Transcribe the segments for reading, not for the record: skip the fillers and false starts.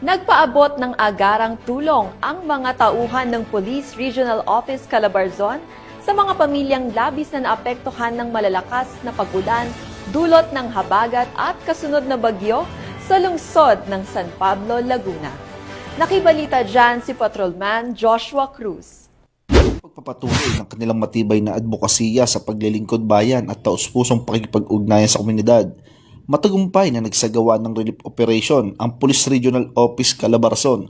Nagpaabot ng agarang tulong ang mga tauhan ng Police Regional Office Calabarzon sa mga pamilyang labis na naapektuhan ng malalakas na pag-ulan dulot ng habagat at kasunod na bagyo sa lungsod ng San Pablo, Laguna. Nakibalita dyan si Patrolman Joshua Cruz. Pagpapatuloy ng kanilang matibay na advokasya sa paglilingkod bayan at taus-pusong pakikipag-ugnayan sa komunidad, matagumpay na nagsagawa ng relief operation ang Police Regional Office Calabarzon.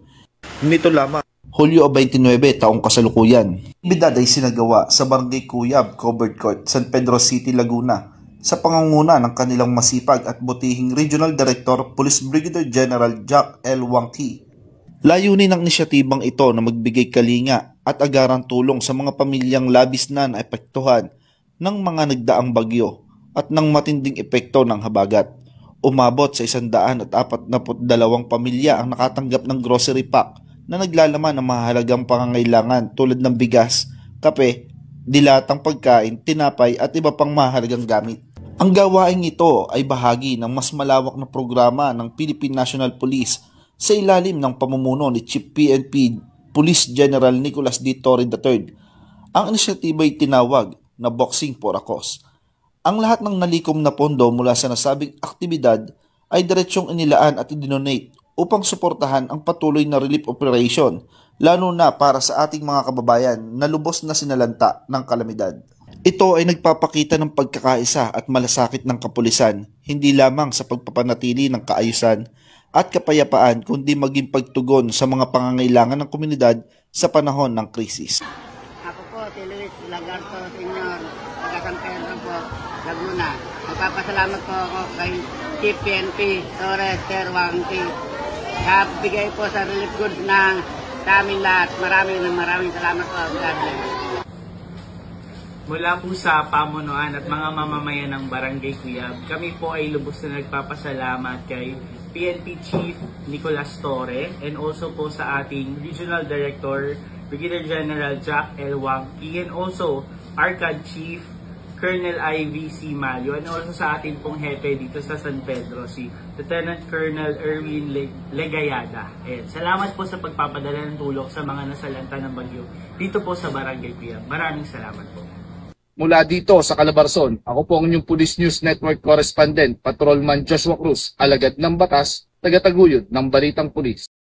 Nito lamang, Hulyo 29, taong kasalukuyan. Bidad ay sinagawa sa Barangay Cuyab, Covered Court, San Pedro City, Laguna, sa pangunguna ng kanilang masipag at butihing Regional Director, Police Brigadier General Jack L. Wangki. Layunin ng inisyatibang ito na magbigay kalinga at agarang tulong sa mga pamilyang labis na naapektuhan ng mga nagdaang bagyo at ng matinding epekto ng habagat. Umabot sa 142 pamilya ang nakatanggap ng grocery pack na naglalaman ng mahalagang pangangailangan tulad ng bigas, kape, dilatang pagkain, tinapay at iba pang mahalagang gamit. Ang gawaing ito ay bahagi ng mas malawak na programa ng Philippine National Police sa ilalim ng pamumuno ni Chief PNP Police General Nicolas D. Torre III. Ang inisyatiba ay tinawag na Boxing for a Cause. Ang lahat ng nalikom na pondo mula sa nasabing aktibidad ay diretsyong inilaan at idinonate upang suportahan ang patuloy na relief operation, lalo na para sa ating mga kababayan na lubos na sinalanta ng kalamidad. Ito ay nagpapakita ng pagkakaisa at malasakit ng kapulisan, hindi lamang sa pagpapanatili ng kaayusan at kapayapaan, kundi maging pagtugon sa mga pangangailangan ng komunidad sa panahon ng krisis. Ako po, si Luis Lagarto Sr., taga San Pedro po, Laguna. Magpapasalamat po ako kay Chief PNP Torres Sir Wangki. Bigay po sa relief goods na sa amin lahat. Maraming salamat po. God bless. Mula po sa pamunuan at mga mamamayan ng Barangay Cuyab, kami po ay lubos na nagpapasalamat kay PNP Chief Nicolas Torre and also po sa ating Regional Director, Brigadier General Jack L. Wangki, and also ARCAD Chief Colonel I.V.C. Malio, and also sa ating pong hepe dito sa San Pedro, si Lieutenant Colonel Erwin Legayada. And salamat po sa pagpapadala ng tulong sa mga nasalanta ng bagyo dito po sa Barangay Cuyab. Maraming salamat po. Mula dito sa Calabarzon, ako po ang inyong Police News Network Correspondent, Patrolman Joshua Cruz, alagad ng batas, tagataguyod ng Balitang Pulis.